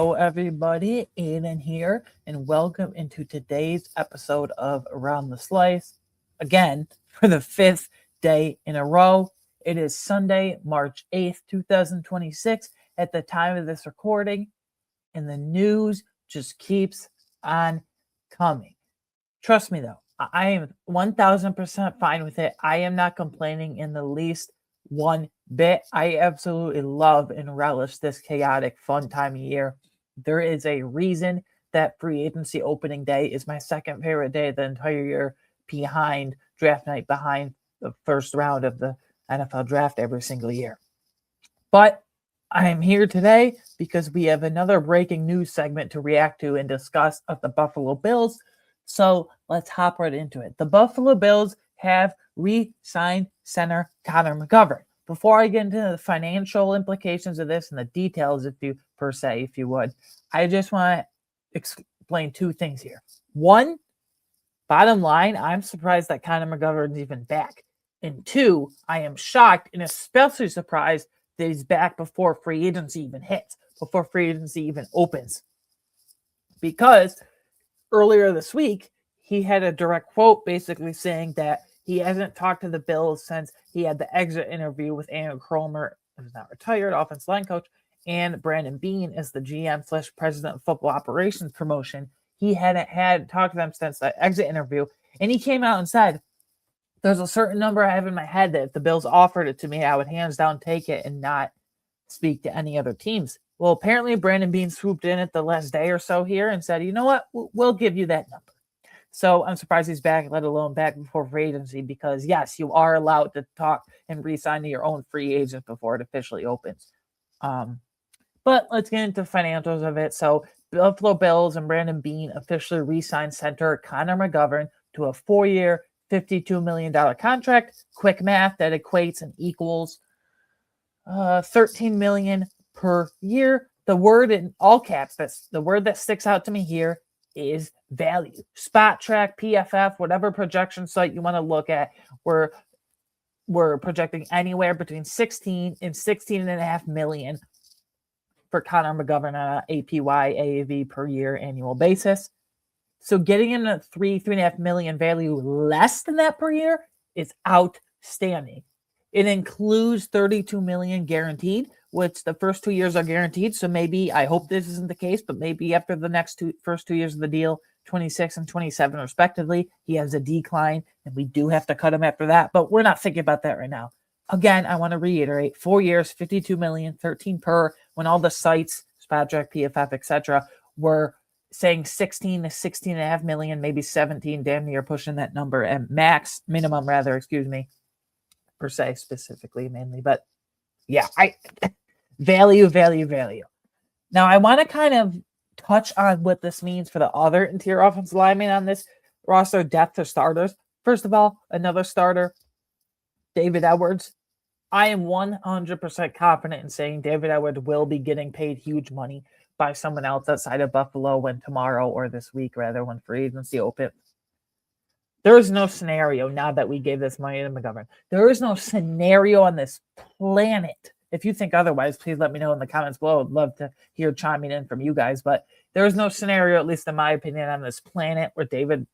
Hello, everybody. Aiden here, and welcome into today's episode of Around the Slice. Again, for the fifth day in a row. It is Sunday, March 8th, 2026, at the time of this recording, and the news just keeps on coming. Trust me, though, I am 1000% fine with it. I am not complaining in the least one bit. I absolutely love and relish this chaotic, fun time of year. There is a reason that free agency opening day is my second favorite day of the entire year, behind draft night, behind the first round of the NFL draft every single year. But I am here today because we have another breaking news segment to react to and discuss of the Buffalo Bills. So let's hop right into it. The Buffalo Bills have re-signed center Connor McGovern. Before I get into the financial implications of this and the details, if you would, I just want to explain two things here. One, bottom line, I'm surprised that Connor McGovern's even back. And two, I am shocked and especially surprised that he's back before free agency even hits, before free agency even opens. Because earlier this week, he had a direct quote basically saying that he hasn't talked to the Bills since he had the exit interview with Andrew Cromer, who's now retired, offensive line coach, and Brandon Beane as the GM/president of football operations promotion. He hadn't had talked to them since the exit interview, and he came out and said, there's a certain number I have in my head that if the Bills offered it to me, I would hands down take it and not speak to any other teams. Well, apparently Brandon Beane swooped in at the last day or so here and said, you know what, we'll give you that number. So I'm surprised he's back, let alone back before free agency, because yes, you are allowed to talk and re-sign to your own free agent before it officially opens. But let's get into financials of it. So Buffalo Bills and Brandon Beane officially re-signed center Connor McGovern to a 4-year, $52 million contract. Quick math, that equates and equals $13 million per year. The word in all caps, that's the word that sticks out to me here, is value. Spot Track, PFF, whatever projection site you want to look at, we're projecting anywhere between 16 and 16.5 million for Connor McGovern on an APY AAV per year annual basis. So getting him a 3.5 million value less than that per year is outstanding. It includes 32 million guaranteed, which the first 2 years are guaranteed. So maybe, I hope this isn't the case, but maybe after the first 2 years of the deal, 26 and 27 respectively, he has a decline and we do have to cut him after that. But we're not thinking about that right now. Again, I want to reiterate, 4 years, 52 million, 13 per, when all the sites, SpotTrack, PFF, etc., were saying 16 to 16.5 million, maybe 17, damn near pushing that number, and minimum, per se, specifically, mainly. But yeah, value. Now, I want to kind of touch on what this means for the other interior offensive linemen on this roster, depth of starters. First of all, another starter, David Edwards. I am 100% confident in saying David Edwards will be getting paid huge money by someone else outside of Buffalo when tomorrow, or this week rather, when free agency opens. There is no scenario, now that we gave this money to McGovern, there is no scenario on this planet. If you think otherwise, please let me know in the comments below. I'd love to hear chiming in from you guys. But there is no scenario, at least in my opinion, on this planet where David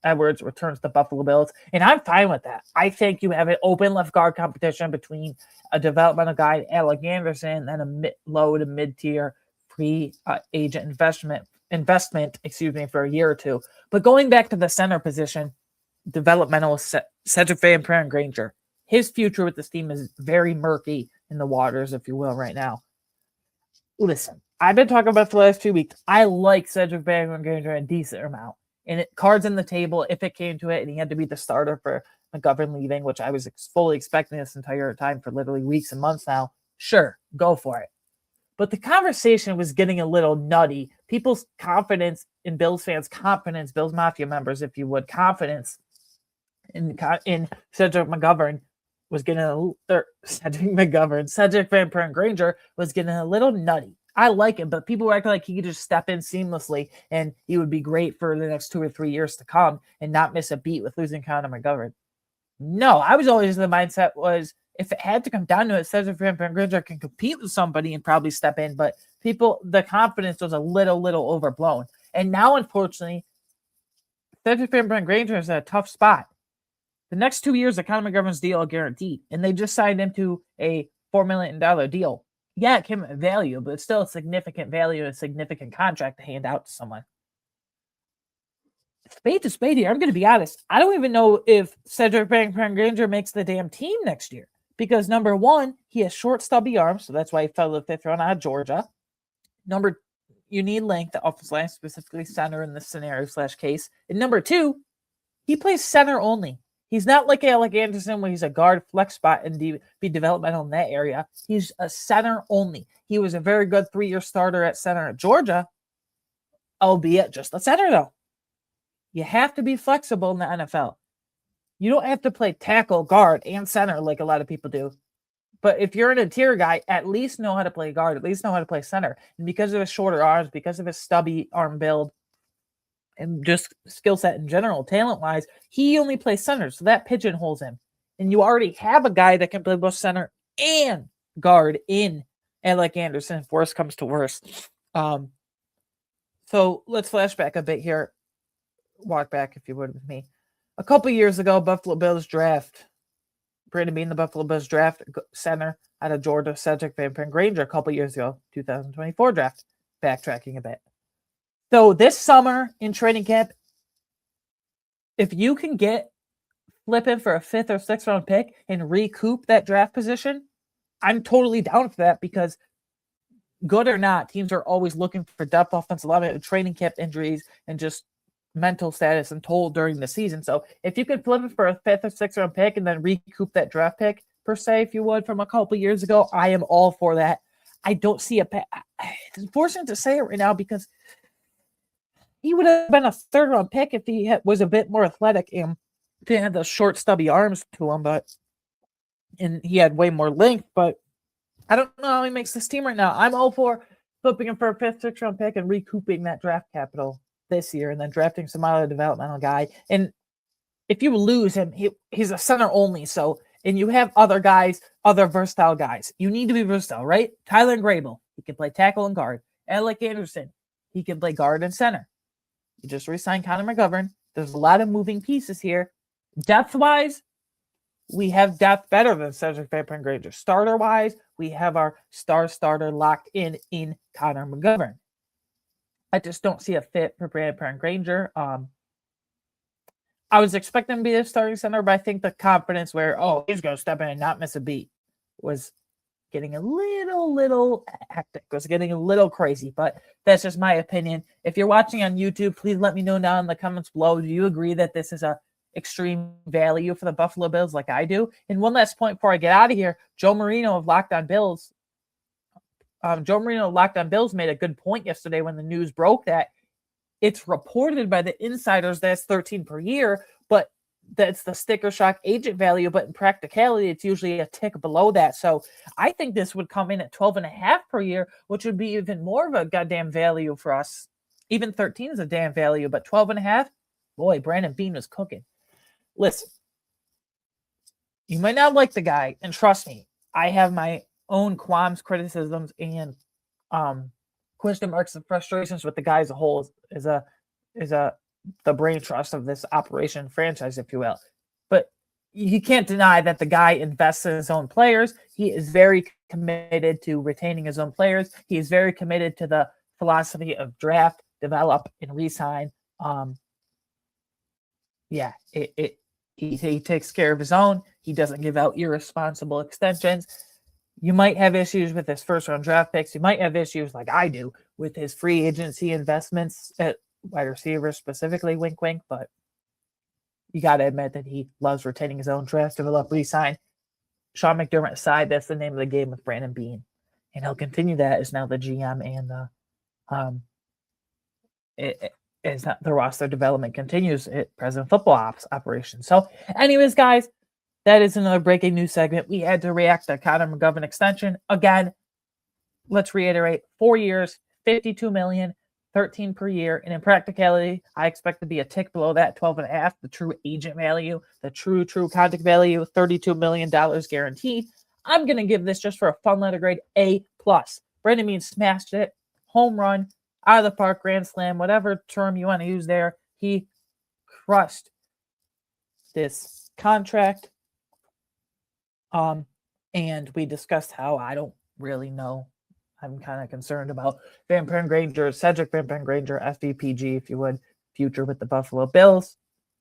Edwards returns to Buffalo Bills. And I'm fine with that. I think you have an open left guard competition between a developmental guy, Alec Anderson, and a low to mid-tier free agent investment, for a year or two. But going back to the center position, developmental Cedric Van Pran-Granger, his future with this team is very murky in the waters, if you will, right now. Listen, I've been talking about for the last 2 weeks. I like Cedric Van Pran-Granger a decent amount. And cards on the table, if it came to it, and he had to be the starter for McGovern leaving, which I was fully expecting this entire time for literally weeks and months now, sure, go for it. But the conversation was getting a little nutty. People's confidence in Bills fans, confidence, Bills Mafia members, if you would, confidence in Cedric McGovern was getting Cedric Van Pran-Granger was getting a little nutty. I like him, but people were acting like he could just step in seamlessly and he would be great for the next 2 or 3 years to come and not miss a beat with losing Connor McGovern. No, I was always in the mindset was if it had to come down to it, Cedric Van Granger can compete with somebody and probably step in, but the confidence was a little overblown. And now, unfortunately, Cedric Van Granger is at a tough spot. The next 2 years of Connor McGovern's deal are guaranteed, and they just signed him to a $4 million deal. Yeah, it came at value, but it's still a significant value, a significant contract to hand out to someone. Spade to spade here, I'm going to be honest. I don't even know if Cedric Van Granger makes the damn team next year. Because number one, he has short, stubby arms, so that's why he fell to the 5th round out of Georgia. You need length, the offensive line, specifically center in this scenario / case. And number two, he plays center only. He's not like Alec Anderson, where he's a guard flex spot and be developmental in that area. He's a center only. He was a very good 3-year starter at center at Georgia, albeit just a center, though. You have to be flexible in the NFL. You don't have to play tackle, guard, and center like a lot of people do. But if you're an interior guy, at least know how to play guard, at least know how to play center. And because of his shorter arms, because of his stubby arm build, and just skill set in general, talent-wise, he only plays center, so that pigeonholes him. And you already have a guy that can play both center and guard in Alec Anderson, if worse comes to worse. So let's flash back a bit here. Walk back, if you would, with me. A couple years ago, Buffalo Bills draft. Brandon Beane, the Buffalo Bills draft center out of Georgia, Cedric Van Granger. A couple years ago, 2024 draft. Backtracking a bit. So this summer in training camp, if you can flip him for a 5th or 6th round pick and recoup that draft position, I'm totally down for that, because good or not, teams are always looking for depth offensive linemen with training camp injuries and just mental status and toll during the season. So if you could flip it for a 5th or 6th round pick and then recoup that draft pick, per se, if you would, from a couple years ago, I am all for that. I don't see it's unfortunate to say it right now, because he would have been a 3rd round pick if he was a bit more athletic and didn't have those short, stubby arms to him. And he had way more length. But I don't know how he makes this team right now. I'm all for flipping him for a 5th, 6th round pick and recouping that draft capital this year, and then drafting some other developmental guy. And if you lose him, he's a center only. So, and you have other guys, other versatile guys. You need to be versatile, right? Tyler Grable, he can play tackle and guard. Alec Anderson, he can play guard and center. You just re-signed Connor McGovern. There's a lot of moving pieces here. Depth-wise, we have depth better than Cedric Van Granger. Starter-wise, we have our starter locked in Connor McGovern. I just don't see a fit for Van Granger. I was expecting him to be a starting center, but I think the confidence where, he's going to step in and not miss a beat was getting a little hectic, was getting a little crazy, but that's just my opinion. If you're watching on YouTube, please let me know down in the comments below. Do you agree that this is a extreme value for the Buffalo Bills like I do? And one last point before I get out of here, Joe Marino of Locked On Bills. Joe Marino of Locked On Bills made a good point yesterday when the news broke that it's reported by the insiders that's 13 per year, but that's the sticker shock agent value, but in practicality, it's usually a tick below that. So I think this would come in at 12.5 per year, which would be even more of a goddamn value for us. Even 13 is a damn value, but 12.5, boy, Brandon Beane was cooking. Listen, you might not like the guy, and trust me, I have my own qualms, criticisms, and question marks and frustrations with the guy as a whole, is the brain trust of this operation franchise, if you will. But you can't deny that the guy invests in his own players. He is very committed to retaining his own players. He is very committed to the philosophy of draft, develop, and re-sign. He takes care of his own. He doesn't give out irresponsible extensions. You might have issues with his 1st round draft picks. You might have issues, like I do, with his free agency investments at wide receiver specifically, wink, wink. But you got to admit that he loves retaining his own draft, develop, re-sign. Sean McDermott aside, that's the name of the game with Brandon Beane. And he'll continue that as now the GM and as the roster development continues at President Football Ops operation. So anyways, guys, that is another breaking news segment. We had to react to Connor McGovern extension. Again, let's reiterate, 4 years, $52 million. 13 per year. And in practicality, I expect to be a tick below that, 12.5, the true agent value, the true contract value, $32 million guaranteed. I'm going to give this, just for a fun letter grade, A+. Brandon Beane smashed it. Home run, out of the park, grand slam, whatever term you want to use there. He crushed this contract. And we discussed how I don't really know. I'm kind of concerned about Van Granger, Cedric Van Granger, FVPG, if you would, future with the Buffalo Bills.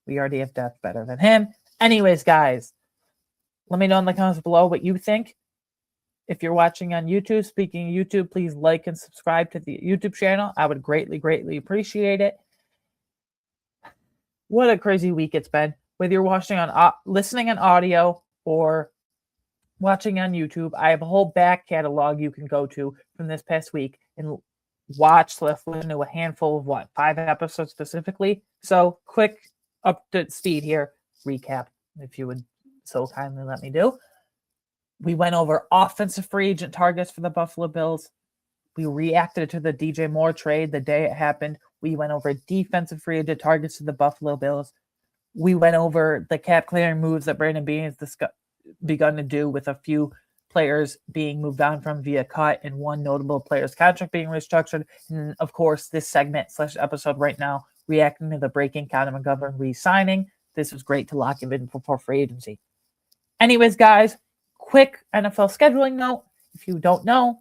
We already have depth better than him. Anyways, guys, let me know in the comments below what you think. If you're watching on YouTube, speaking of YouTube, please like and subscribe to the YouTube channel. I would greatly, greatly appreciate it. What a crazy week it's been. Whether you're watching on listening on audio or watching on YouTube, I have a whole back catalog you can go to from this past week and watch, listen to a handful of 5 episodes specifically. So quick up to speed here recap, if you would so kindly let me do. We went over offensive free agent targets for the Buffalo Bills. We reacted to the DJ Moore trade the day it happened. We went over defensive free agent targets to the Buffalo Bills. We went over the cap clearing moves that Brandon Beane has begun to do, with a few players being moved on from via cut and one notable player's contract being restructured. And of course, this segment / episode right now, reacting to the breaking Connor McGovern resigning. This was great to lock him in before free agency. Anyways, guys, quick NFL scheduling note. If you don't know,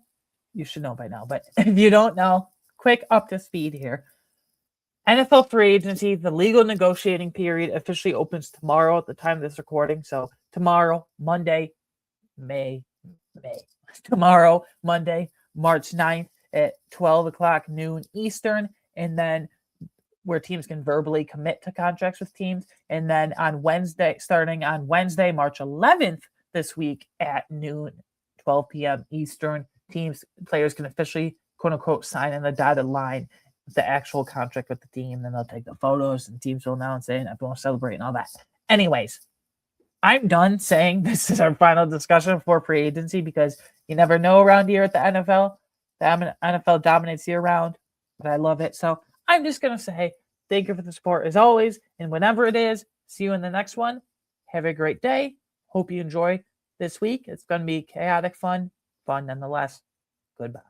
you should know by now, but if you don't know, quick up to speed here. NFL free agency, the legal negotiating period officially opens tomorrow at the time of this recording. So tomorrow, Monday, tomorrow, Monday, March 9th at 12 o'clock noon Eastern. And then where teams can verbally commit to contracts with teams. And then on Wednesday, starting on Wednesday, March 11th this week at noon, 12 p.m. Eastern, players can officially, quote unquote, sign in the dotted line the actual contract with the team. Then they'll take the photos and teams will announce it and everyone will celebrate and all that. Anyways, I'm done saying this is our final discussion for free agency, because you never know around here at the NFL. The NFL dominates year round, but I love it. So I'm just going to say thank you for the support as always. And whenever it is, see you in the next one. Have a great day. Hope you enjoy this week. It's going to be chaotic fun nonetheless. Goodbye.